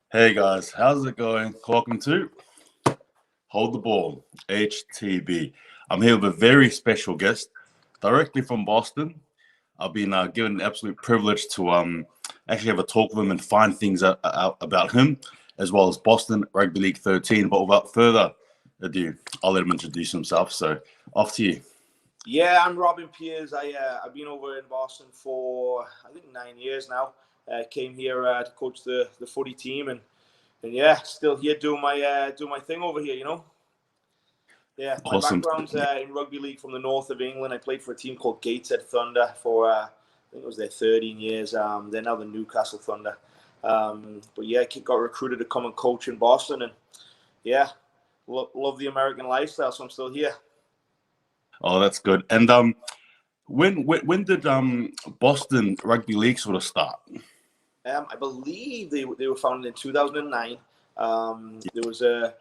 Hey guys, how's it going? Welcome to Hold the Ball, HTB. I'm here with a very special guest, directly from Boston. I've been given the absolute privilege to actually have a talk with him and find things out about him, as well as Boston Rugby League 13. But without further ado, I'll let him introduce himself. So, off to you. Yeah, I'm Robin Piers. I've been over in Boston for I think 9 years now. Came here to coach the footy team, and yeah, still here doing my thing over here. Yeah, my Awesome. background's in rugby league from the north of England. I played for a team called Gateshead Thunder for I think it was there 13 years. They're now the Newcastle Thunder. But yeah, got recruited to come and coach in Boston, and yeah, love the American lifestyle, so I'm still here. Oh, that's good. And when did Boston Rugby League sort of start? I believe they were founded in 2009. There was the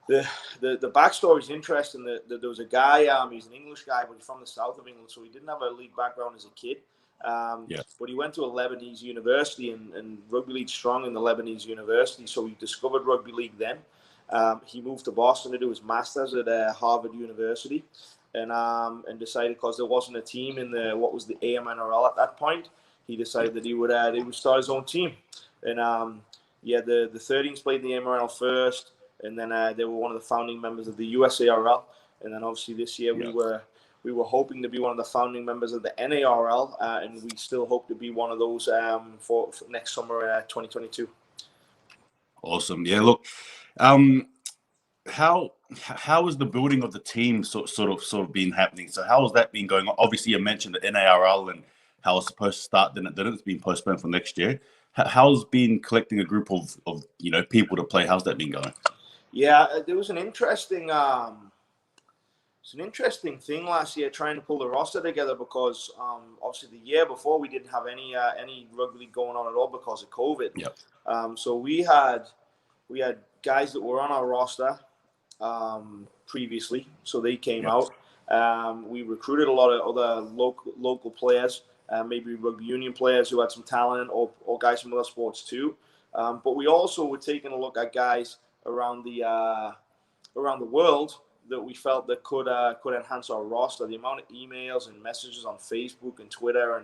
backstory is interesting. There was a guy. He's an English guy, but he's from the south of England, so he didn't have a league background as a kid. But he went to a Lebanese university, and rugby league strong in the Lebanese university. So he discovered rugby league then. He moved to Boston to do his masters at Harvard University, and decided, because there wasn't a team in what was the AMNRL at that point, he decided that he would start his own team. And the 13s played in the AMNRL first, and then they were one of the founding members of the USARL. And then obviously this year we were hoping to be one of the founding members of the NARL, and we still hope to be one of those for next summer, 2022. Awesome. Yeah. Look, how has the building of the team sort of been happening? So how has that been going on? Obviously, you mentioned the NARL and how it's supposed to start. Then it didn't. It's been postponed for next year. How's been collecting a group of people to play? How's that been going? Yeah, there was an interesting thing last year trying to pull the roster together, because obviously the year before we didn't have any rugby league going on at all because of COVID. Yep. So we had guys that were on our roster previously, so they came out. We recruited a lot of other local players, maybe rugby union players who had some talent, or guys from other sports too. But we also were taking a look at guys around the world that we felt that could enhance our roster. The amount of emails and messages on Facebook and Twitter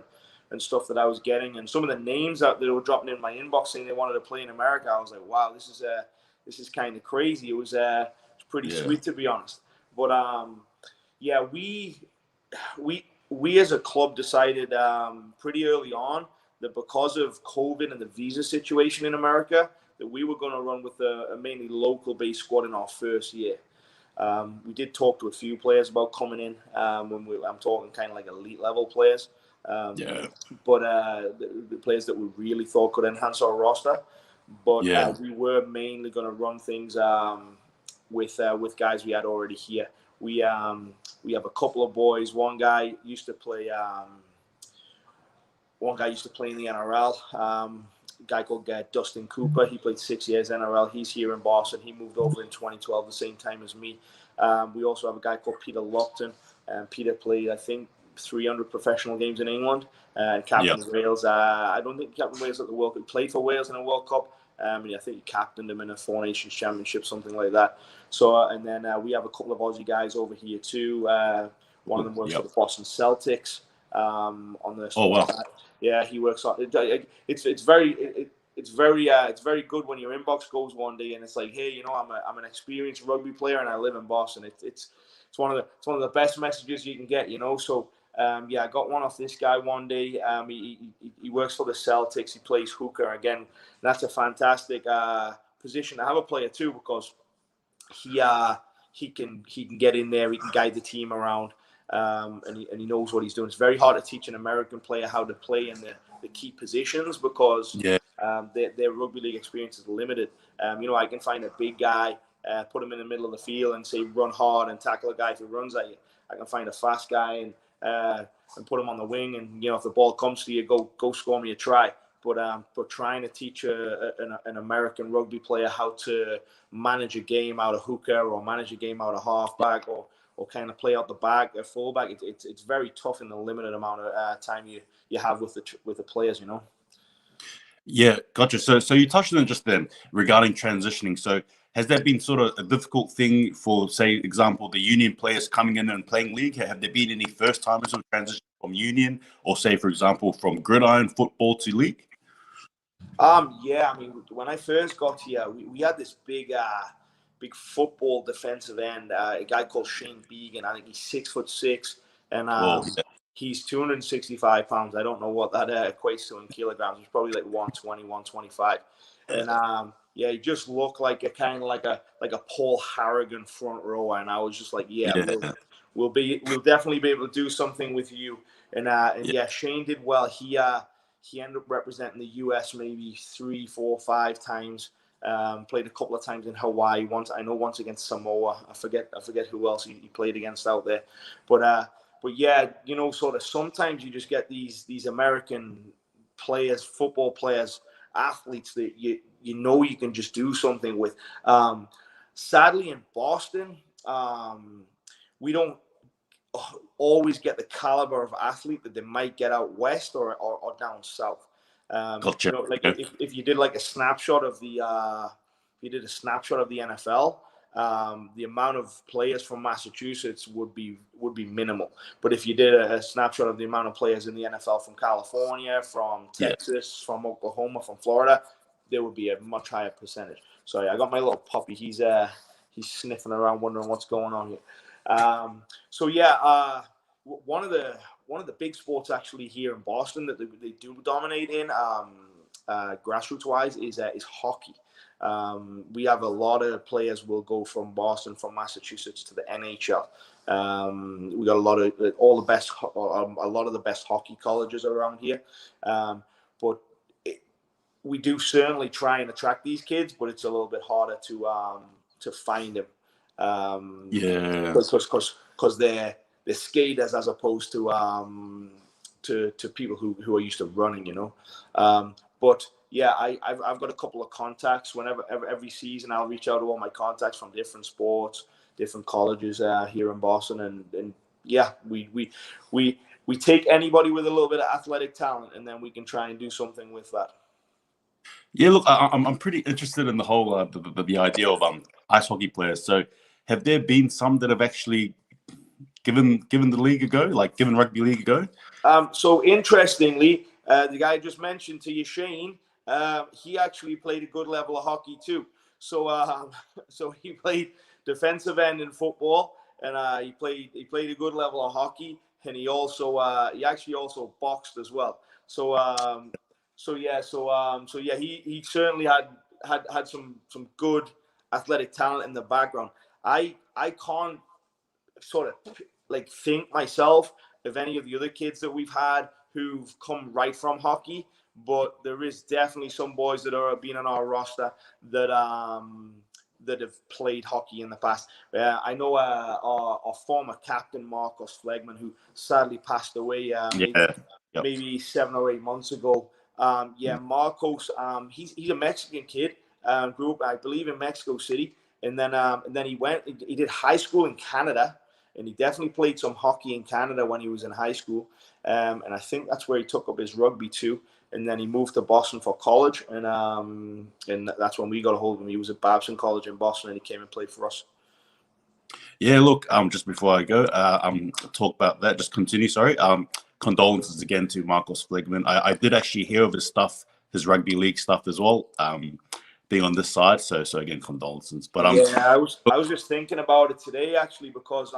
and stuff that I was getting, and some of the names that they were dropping in my inbox saying they wanted to play in America, I was like, wow, this is kind of crazy. It was pretty sweet, to be honest. But we as a club decided pretty early on that because of COVID and the visa situation in America, that we were going to run with a mainly local-based squad in our first year. We did talk to a few players about coming in. I'm talking kind of like elite level players. But the players that we really thought could enhance our roster. But we were mainly going to run things with guys we had already here. We have a couple of boys. One guy used to play in the NRL. A guy called Dustin Cooper. He played 6 years NRL. He's here in Boston. He moved over in 2012, the same time as me. We also have a guy called Peter Lupton. Peter played, I think, 300 professional games in England, and captain Wales. I don't think captain Wales at the World Cup. He played for Wales in a World Cup. I think he captained them in a Four Nations Championship, something like that. So, and then we have a couple of Aussie guys over here too. One of them works for the Boston Celtics on the. Oh wow! Yeah, he works on. It's very good when your inbox goes one day and it's like, hey, I'm an experienced rugby player and I live in Boston. It's one of the best messages you can get, So I got one off this guy one day. He works for the Celtics. He plays hooker again. That's a fantastic position to have a player too, because he can get in there. He can guide the team around. And he knows what he's doing. It's very hard to teach an American player how to play in the key positions, because their rugby league experience is limited. I can find a big guy, put him in the middle of the field and say run hard and tackle a guy who runs at you. I can find a fast guy and put him on the wing, and if the ball comes to you, go score me a try. But trying to teach an American rugby player how to manage a game out of hooker, or manage a game out of halfback, or kind of play out the back, a fullback, it's very tough in the limited amount of time you have with the players, Yeah, gotcha. So you touched on it just then regarding transitioning. So has that been sort of a difficult thing for, say, example, the union players coming in and playing league? Have there been any first timers who transition from union, or say, for example, from gridiron football to league? Yeah, I mean, when I first got here, we had this big football defensive end, a guy called Shane Began. I think he's 6'6", and Well, yeah, he's 265 pounds. I don't know what that equates to in kilograms. He's probably like 120, 125. And yeah, he just looked like a kind of like a Paul Harrigan front row. And I was just like, yeah, yeah, we'll definitely be able to do something with you. And yeah, Shane did well. He ended up representing the US maybe 3, 4, 5 times. Played a couple of times in Hawaii. Once against Samoa. I forget who else he played against out there. But yeah, you know, sort of sometimes you just get these American players, football players, athletes that you know you can just do something with. Sadly, in Boston, we don't always get the caliber of athlete that they might get out west or down south. gotcha. You know, like if you did like a snapshot of the NFL, the amount of players from Massachusetts would be minimal. But if you did a snapshot of the amount of players in the NFL from California, from Texas, from Oklahoma, from Florida, there would be a much higher percentage. Sorry, I got my little puppy. He's sniffing around, wondering what's going on here. So yeah, one of the big sports actually here in Boston that they do dominate in, grassroots wise, is hockey. We have a lot of players will go from Boston, from Massachusetts to the NHL. We got a lot of the best hockey colleges around here, but we do certainly try and attract these kids, but it's a little bit harder to find them. Yeah, Because they're skaters as opposed to people who are used to running, you know. But yeah, I've got a couple of contacts. Every season, I'll reach out to all my contacts from different sports, different colleges here in Boston, and yeah, we take anybody with a little bit of athletic talent, and then we can try and do something with that. yeah. Look, I'm pretty interested in the whole the idea of ice hockey players. So, have there been some that have actually given the league a go, like given rugby league a go? So interestingly, the guy I just mentioned to you, Shane, he actually played a good level of hockey too. So so he played defensive end in football, and he played a good level of hockey, and he actually also boxed as well. So yeah, he certainly had some good athletic talent in the background. I can't sort of like think myself of any of the other kids that we've had who've come right from hockey, but there is definitely some boys that are being on our roster that have played hockey in the past. I know our former captain Marcos Flegman, who sadly passed away maybe 7 or 8 months ago. Yeah, Marcos, he's a Mexican kid, grew up, I believe, in Mexico City, and then he did high school in Canada, and he definitely played some hockey in Canada when he was in high school, and I think that's where he took up his rugby too. And then he moved to Boston for college, and that's when we got a hold of him. He was at Babson College in Boston, and he came and played for us. Yeah, look, just before I go, talk about that. Just continue. Sorry. Condolences again to Marcos Flegman. I did actually hear of his stuff, his rugby league stuff as well. Being on this side, so again, condolences. But yeah, I was just thinking about it today actually, because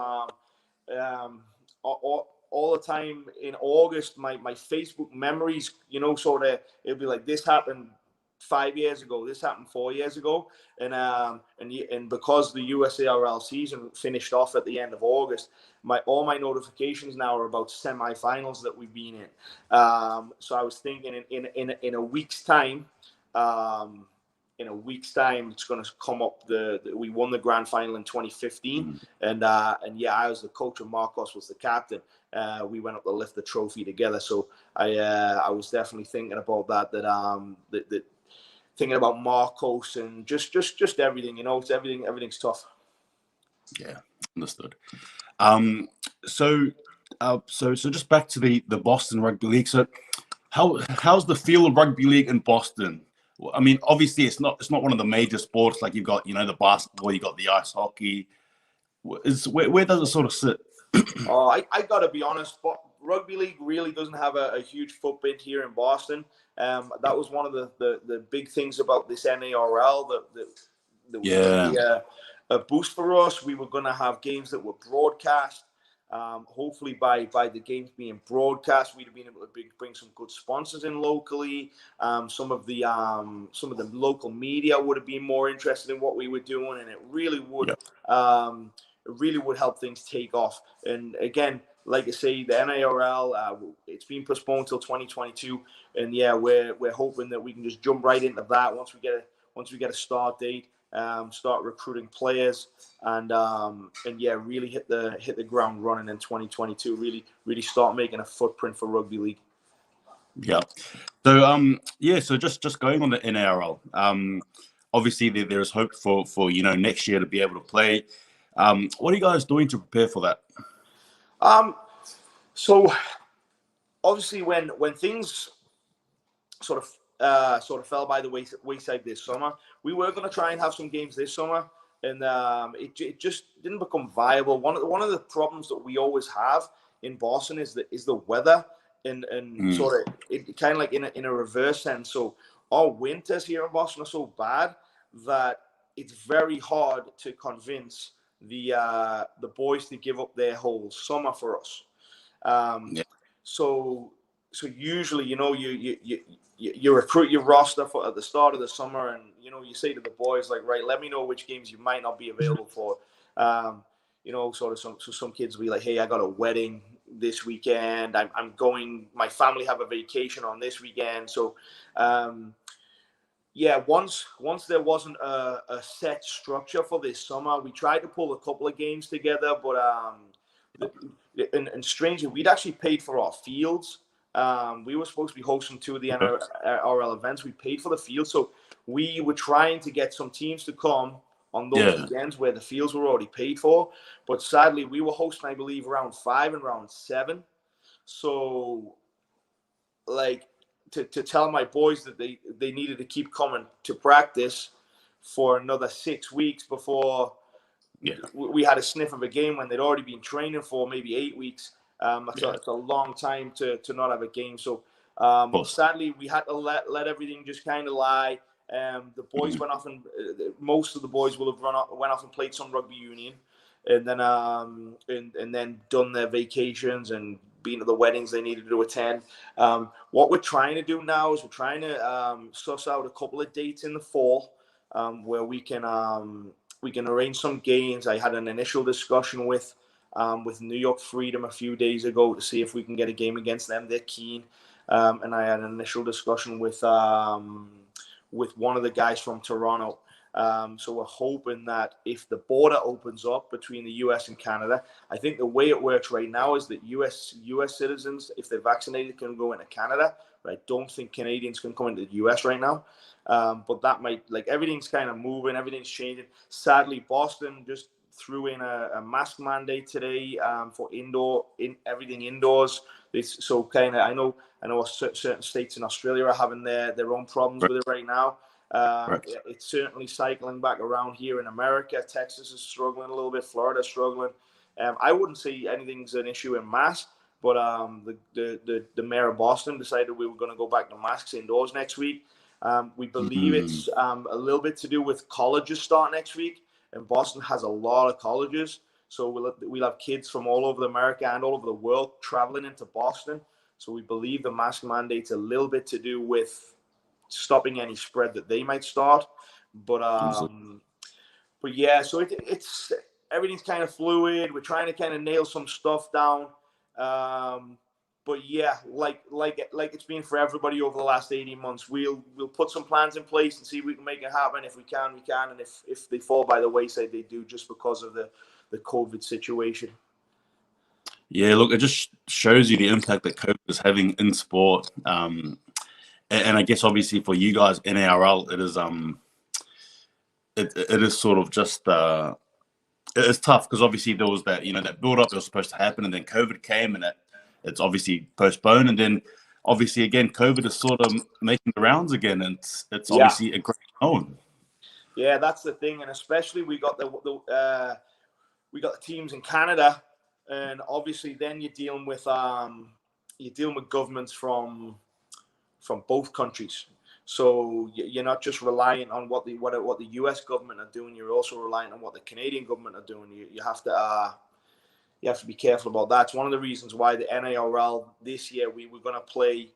all the time in August, my Facebook memories, you know, sort of, it'll be like, this happened 5 years ago, this happened 4 years ago, and because the USARL season finished off at the end of August, all my notifications now are about semifinals that we've been in. So I was thinking in a week's time. In a week's time, it's going to come up. We won the grand final in 2015, and yeah, I was the coach and Marcos was the captain. We went up to lift the trophy together. So I was definitely thinking about that thinking about Marcos and just everything. You know, it's everything's tough. Yeah, understood. So just back to the Boston Rugby League. So how's the feel of rugby league in Boston? I mean, obviously it's not one of the major sports. Like you've got the basketball, you got the ice hockey. Where does it sort of sit? Oh, I got to be honest, but rugby league really doesn't have a huge footprint here in Boston. That was one of the big things about this NARL that was going to be a boost for us. We were going to have games that were broadcast. Hopefully, by the games being broadcast, we'd have been able to bring some good sponsors in locally. Some of the local media would have been more interested in what we were doing, and it really would. It really would help things take off. And again, like I say, the NARL, it's been postponed till 2022. And yeah, we're hoping that we can just jump right into that once we get a start date, start recruiting players, and yeah, really hit the ground running in 2022. Really start making a footprint for rugby league. Yeah. So so just going on the NARL. Obviously there's hope for next year to be able to play. What are you guys doing to prepare for that? So obviously when things sort of fell by the wayside this summer, we were going to try and have some games this summer, and it just didn't become viable. One of the problems that we always have in Boston is the weather, and sort of it kind of like in a reverse sense. So our winters here in Boston are so bad that it's very hard to convince the boys to give up their whole summer for us. So usually, you recruit your roster for at the start of the summer, and you say to the boys like, right, let me know which games you might not be available for. Sort of some kids will be like, hey, I got a wedding this weekend. I'm going. My family have a vacation on this weekend. So once there wasn't a set structure for this summer, we tried to pull a couple of games together, but and strangely, we'd actually paid for our fields. We were supposed to be hosting two of the NRL events. We paid for the field, so we were trying to get some teams to come on those weekends where the fields were already paid for. But sadly, we were hosting, I believe, round 5 and round 7. So, like, to tell my boys that they needed to keep coming to practice for another 6 weeks before we had a sniff of a game when they'd already been training for maybe 8 weeks. It's a long time to not have a game. So sadly, we had to let everything just kind of lie. The boys went off, and most of the boys will have went off and played some rugby union, and then and then done their vacations and been to the weddings they needed to attend. What we're trying to do now is we're trying to suss out a couple of dates in the fall where we can arrange some games. I had an initial discussion with New York Freedom a few days ago to see if we can get a game against them. They're keen, and I had an initial discussion with one of the guys from Toronto. So we're hoping that if the border opens up between the US and Canada, I think the way it works right now is that US citizens, if they're vaccinated, can go into Canada. But I don't think Canadians can come into the US right now. But that might, like, everything's kind of moving, everything's changing. Sadly, Boston just threw in a mask mandate today for everything indoors. So kind of, I know certain states in Australia are having their own problems with it right now. It's certainly cycling back around here in America. Texas is struggling a little bit. Florida's struggling. I wouldn't say anything's an issue in masks, but the mayor of Boston decided we were going to go back to masks indoors next week. We believe it's a little bit to do with colleges start next week, and Boston has a lot of colleges. So we'll have kids from all over America and all over the world traveling into Boston. So we believe the mask mandate's a little bit to do with stopping any spread that they might start. But yeah, so it's everything's kind of fluid. We're trying to kind of nail some stuff down. But yeah, like it's been for everybody over the last 18 months, we'll put some plans in place and see if we can make it happen. If we can, we can. And if they fall by the wayside, they do, just because of the COVID situation. Yeah, look, it just shows you the impact that COVID is having in sport. And I guess obviously for you guys, NARL, it is it is sort of just it's tough because obviously there was that that build up that was supposed to happen, and then COVID came, and it's obviously postponed. And then obviously, again, COVID is sort of making the rounds again, and it's Yeah. obviously a great known. Yeah, that's the thing, and especially we got the teams in Canada, and obviously then you're dealing with governments from both countries. So you're not just reliant on what the US government are doing. You're also reliant on what the Canadian government are doing. You have to be careful about that. It's one of the reasons why the NARL this year we were going to play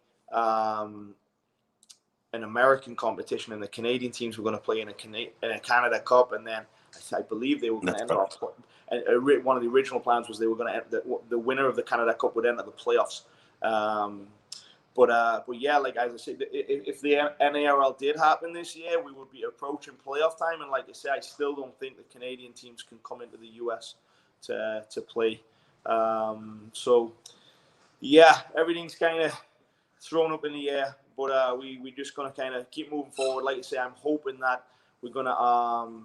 an American competition, and the Canadian teams were going to play in a Canada Cup, and then I believe they were going to enter up. And one of the original plans was they were going to the winner of the Canada Cup would enter the playoffs. But yeah, like as I said, if the NARL did happen this year, we would be approaching playoff time. And like I say, I still don't think the Canadian teams can come into the US to play. So yeah, everything's kind of thrown up in the air. But we're just gonna kind of keep moving forward. Like I say, I'm hoping that we're gonna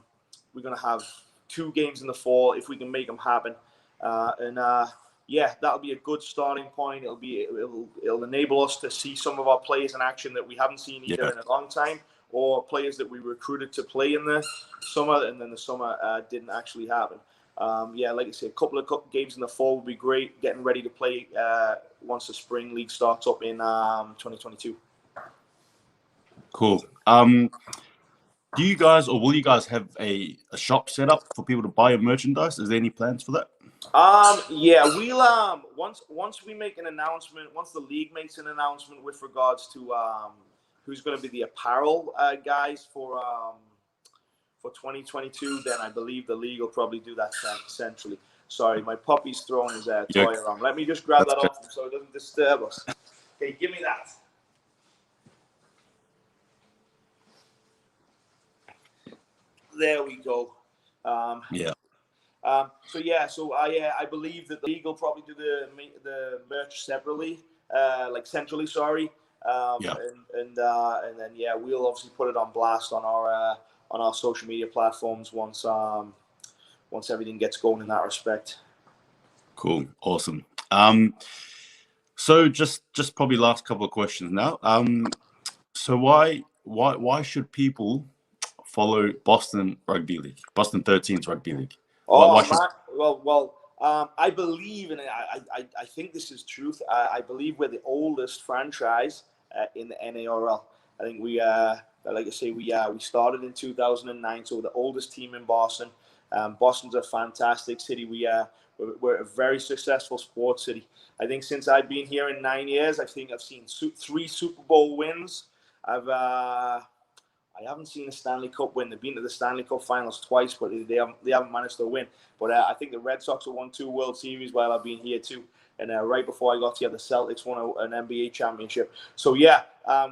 have 2 games in the fall if we can make them happen. Yeah, that'll be a good starting point. It'll enable us to see some of our players in action that we haven't seen either in a long time, or players that we recruited to play in the summer, and then the summer didn't actually happen. Yeah, like I say, a couple of games in the fall would be great. Getting ready to play once the spring league starts up in 2022. Cool. Do you guys, or will you guys have a shop set up for people to buy your merchandise? Is there any plans for that? Yeah, we'll once we make an announcement, once the league makes an announcement with regards to who's going to be the apparel guys for 2022, then I believe the league will probably do that centrally. Sorry, my puppy's throwing his toy around. Let me just grab that off him so it doesn't disturb us. Okay, give me that. There we go. Yeah. So I believe that the league will probably do the merch separately, like centrally. Sorry. And then we'll obviously put it on blast on our social media platforms once everything gets going in that respect. Cool. Awesome. So just probably last couple of questions now. So why should people follow Boston Rugby League, Boston 13's Rugby League? I believe, and I think this is truth. I believe we're the oldest franchise in the NARL. I think we, like I say, we started in 2009, so we're the oldest team in Boston. Boston's a fantastic city. We're a very successful sports city. I think since I've been here in 9 years, I think I've seen 3 Super Bowl wins. I haven't seen a Stanley Cup win. They've been to the Stanley Cup finals twice, but they haven't managed to win. But I think the Red Sox have won 2 World Series while I've been here too. And right before I got here, the Celtics won an NBA championship. So yeah,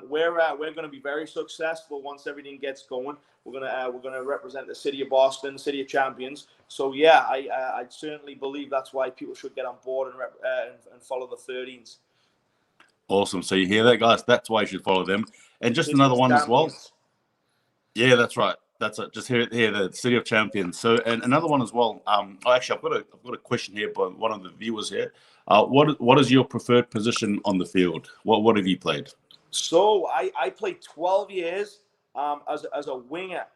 we're going to be very successful once everything gets going. We're gonna represent the city of Boston, city of champions. So yeah, I certainly believe that's why people should get on board and follow the 13s. Awesome. So you hear that, guys? That's why you should follow them. And just another one as well. Yeah, that's right. That's it. Just hear the City of Champions. So, and another one as well. Actually, I've got a question here by one of the viewers here. What is your preferred position on the field? What have you played? So I played 12 years as a winger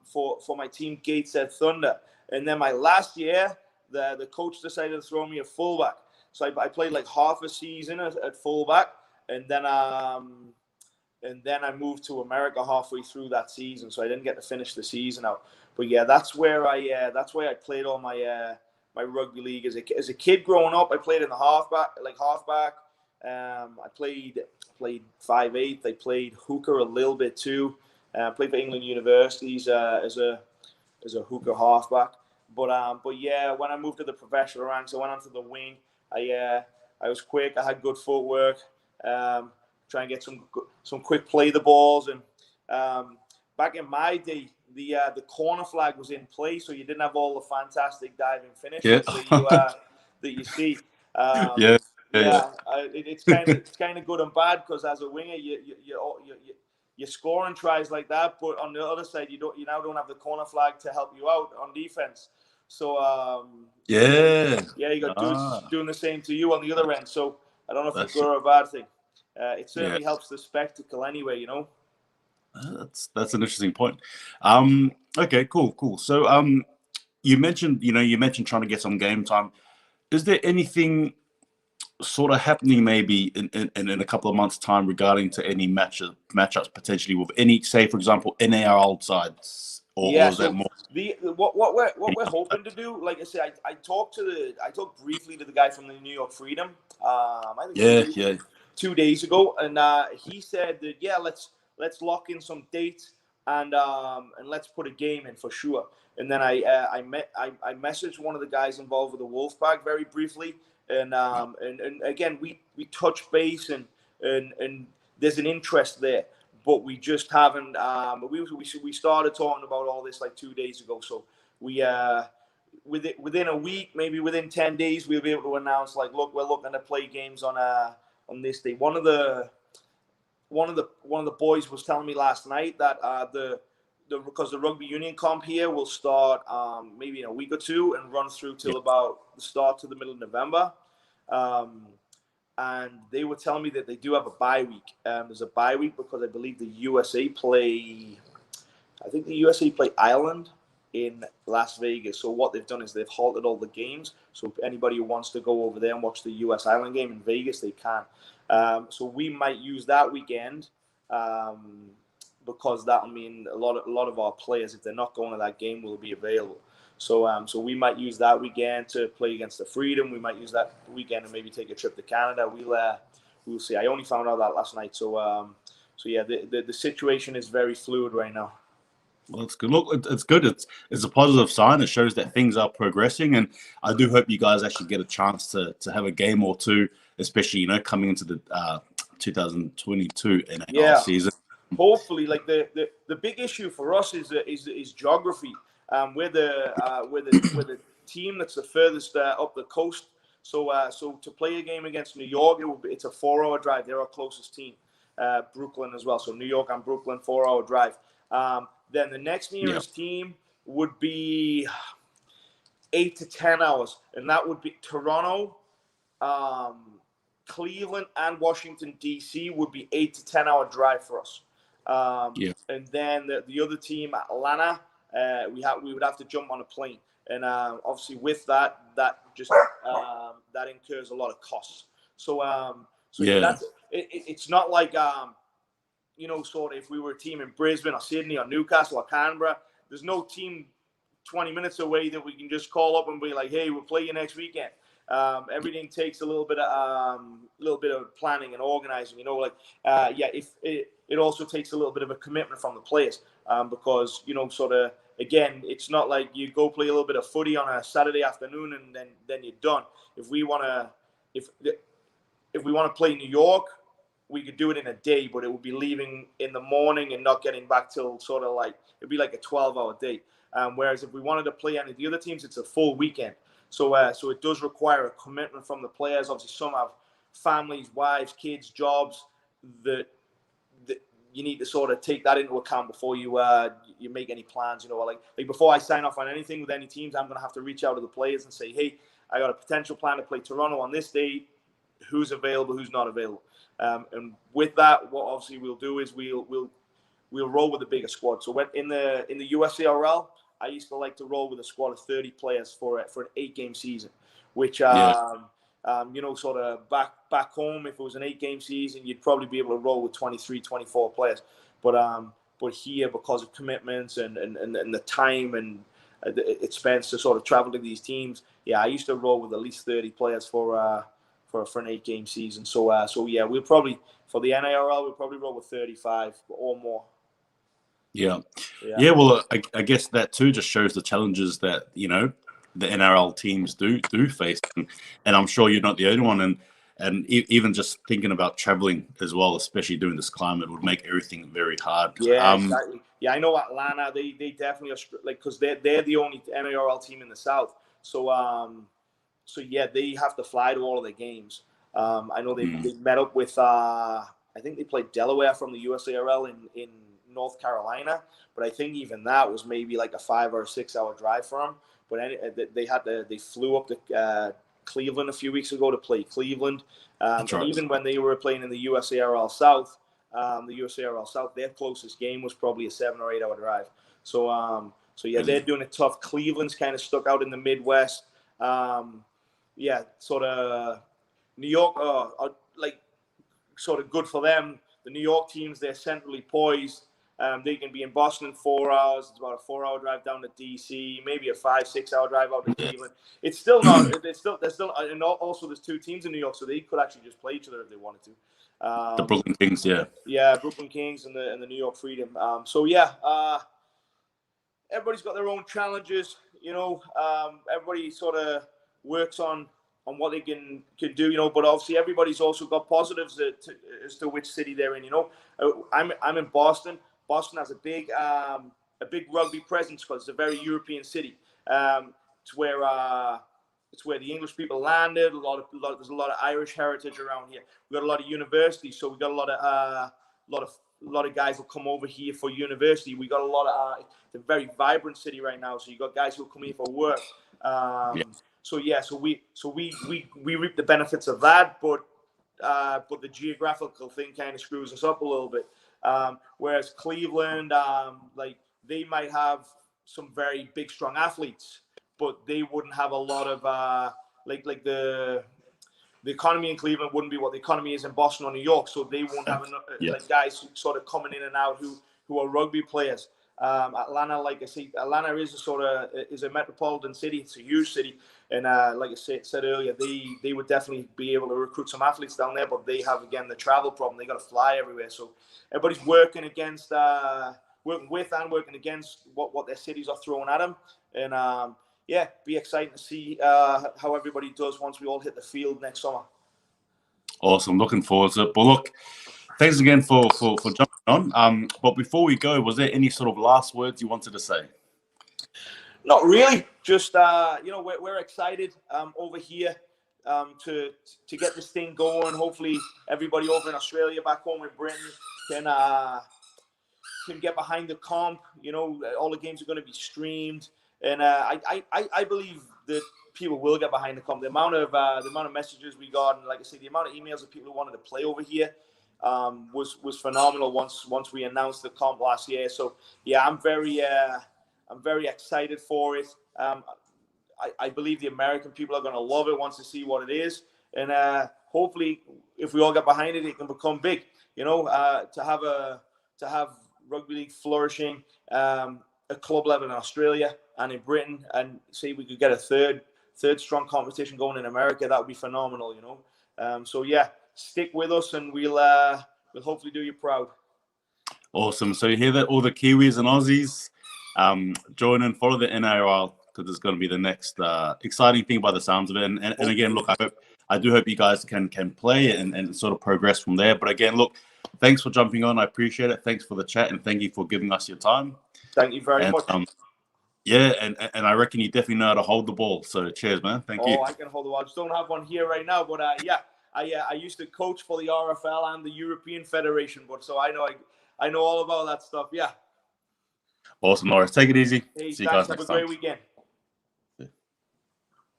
for my team Gateshead Thunder, and then my last year the coach decided to throw me a fullback. So I played like half a season at fullback, and then I moved to America halfway through that season, so I didn't get to finish the season out. But yeah, that's where I played all my my rugby league as a kid growing up. I played in the halfback. I played 5'8". I played hooker a little bit too. Played for England Universities as a hooker halfback. But yeah, when I moved to the professional ranks, I went onto the wing. I was quick. I had good footwork. Try and get some quick play the balls. And back in my day, the corner flag was in place, so you didn't have all the fantastic diving finishes that you see. It's kind of good and bad, because as a winger, you're scoring tries like that, but on the other side, you now don't have the corner flag to help you out on defense. So you got dudes doing the same to you on the other end. So I don't know if it's good or a bad thing. it certainly helps the spectacle anyway, you know. That's an interesting point. Okay, cool. So you mentioned trying to get some game time. Is there anything sort of happening maybe in a couple of months' time regarding to any matchups potentially with any, say for example, NARL sides, or is that more? What we're hoping to do, like I said, I talked briefly to the guy from the New York Freedom. I think 2 days ago, and he said that let's lock in some dates and let's put a game in for sure. And then I messaged one of the guys involved with the Wolfpack very briefly, and again we touch base and there's an interest there, but we just haven't. We started talking about all this like 2 days ago, so we within a week, maybe within 10 days, we'll be able to announce like, look, we're looking to play games on this day. One of the boys was telling me last night that because the rugby union comp here will start maybe in a week or two and run through till about the start to the middle of November. And they were telling me that they do have a bye week. There's a bye week because I believe the USA play Ireland in Las Vegas. So what they've done is they've halted all the games. So if anybody who wants to go over there and watch the US Ireland game in Vegas, they can. So we might use that weekend because that'll mean a lot of our players, if they're not going to that game, will be available. So we might use that weekend to play against the Freedom. We might use that weekend and maybe take a trip to Canada. We'll see. I only found out that last night. So yeah, the situation is very fluid right now. Well, that's good. Look, it's good. It's a positive sign. It shows that things are progressing, and I do hope you guys actually get a chance to have a game or two, especially coming into the 2022 NARL season. Hopefully, like the big issue for us is geography. We're the team that's the furthest up the coast. So to play a game against New York, it's a 4-hour drive. They're our closest team. Brooklyn as well. So New York and Brooklyn, 4-hour drive. Then the next nearest team would be 8 to 10 hours, and that would be Toronto, Cleveland, and Washington D.C. would be 8 to 10 hour drive for us. And then the other team, Atlanta, we would have to jump on a plane, and obviously with that just that incurs a lot of costs. That's it's not like sort of if we were a team in Brisbane or Sydney or Newcastle or Canberra, there's no team 20 minutes away that we can just call up and be like, hey, we'll play you next weekend. Everything takes a little bit of planning and organizing. If it also takes a little bit of a commitment from the players because sort of again, it's not like you go play a little bit of footy on a Saturday afternoon and then you're done. If we want to play New York, we could do it in a day, but it would be leaving in the morning and not getting back till sort of like it'd be like a 12-hour day. Whereas if we wanted to play any of the other teams, it's a full weekend. So it does require a commitment from the players. Obviously, some have families, wives, kids, jobs that you need to sort of take that into account before you make any plans. Like before I sign off on anything with any teams, I'm going to have to reach out to the players and say, hey, I got a potential plan to play Toronto on this date. Who's available? Who's not available? And with that, what obviously we'll do is we'll roll with a bigger squad. So when in the USARL, I used to like to roll with a squad of 30 players for an 8-game season, which sort of back home, if it was an 8-game season, you'd probably be able to roll with 23, 24 players. But here, because of commitments and the time and it spends to sort of travel to these teams, I used to roll with at least 30 players for an 8-game season. So we'll probably for the NARL we'll probably roll with 35 or more. Yeah. Well, I guess that too just shows the challenges that the NRL teams do face, and I'm sure you're not the only one. And even just thinking about traveling as well, especially during this climate, would make everything very hard. Yeah, exactly. Yeah, I know Atlanta. They definitely are because they're the only NRL team in the South. So they have to fly to all of their games. I know they met up with I think they played Delaware from the USARL in North Carolina, but I think even that was maybe like a 5 or 6 hour drive for them. But they flew up to Cleveland a few weeks ago to play Cleveland. Right. Even when they were playing in the USARL South, their closest game was probably a 7 or 8 hour drive. So yeah, they're doing it tough. Cleveland's kind of stuck out in the Midwest. Sort of New York are like sort of good for them. The New York teams, they're centrally poised. They can be in Boston in 4 hours. It's about a 4 hour drive down to DC, maybe a 5-6 hour drive out to Cleveland. It's still not. There's still, and also there's 2 teams in New York, so they could actually just play each other if they wanted to. The Brooklyn Kings, yeah. Yeah, Brooklyn Kings and the New York Freedom. Everybody's got their own challenges. Everybody sort of works on what they can do. But obviously everybody's also got positives as to which city they're in. I'm in Boston. Boston has a big rugby presence because it's a very European city. It's where the English people landed. There's a lot of Irish heritage around here. We've got a lot of universities, so we've got a lot of guys will come over here for university. We got a lot of it's a very vibrant city right now. So you got guys who come here for work. So we reap the benefits of that, but the geographical thing kind of screws us up a little bit. Whereas Cleveland, they might have some very big, strong athletes, but they wouldn't have a lot of the economy in Cleveland wouldn't be what the economy is in Boston or New York. So they won't have guys sort of coming in and out who are rugby players. Atlanta, like I say, Atlanta is a metropolitan city. It's a huge city, and like I said earlier, they would definitely be able to recruit some athletes down there. But they have again the travel problem. They got to fly everywhere, so everybody's working with and working against what their cities are throwing at them. And be exciting to see how everybody does once we all hit the field next summer. Awesome, looking forward to it. But look, thanks again for jumping on. But before we go, was there any sort of last words you wanted to say? Not really. Just we're excited over here to get this thing going. Hopefully, everybody over in Australia, back home in Britain, can get behind the comp. All the games are going to be streamed, and I believe that people will get behind the comp. The amount of messages we got, and like I say, the amount of emails of people who wanted to play over here was phenomenal once we announced the comp last year. So yeah, I'm very excited for it. I believe the American people are going to love it once they see what it is, and hopefully, if we all get behind it, it can become big. To have rugby league flourishing at club level in Australia and in Britain, and say we could get a third strong competition going in America, that would be phenomenal. So yeah, stick with us, and we'll hopefully do you proud. Awesome. So you hear that, all the Kiwis and Aussies, join and follow the NARL, because it's going to be the next exciting thing by the sounds of it. And again, look, I do hope you guys can play and sort of progress from there. But again, look, thanks for jumping on. I appreciate it. Thanks for the chat, and thank you for giving us your time. Thank you very much. And I reckon you definitely know how to hold the ball. So cheers, man. Thank you. I can hold the ball. I just don't have one here right now, but I used to coach for the RFL and the European Federation, but so I know all about that stuff. Yeah. Awesome, Norris. Take it easy. Hey, see you guys next time. Have a great weekend.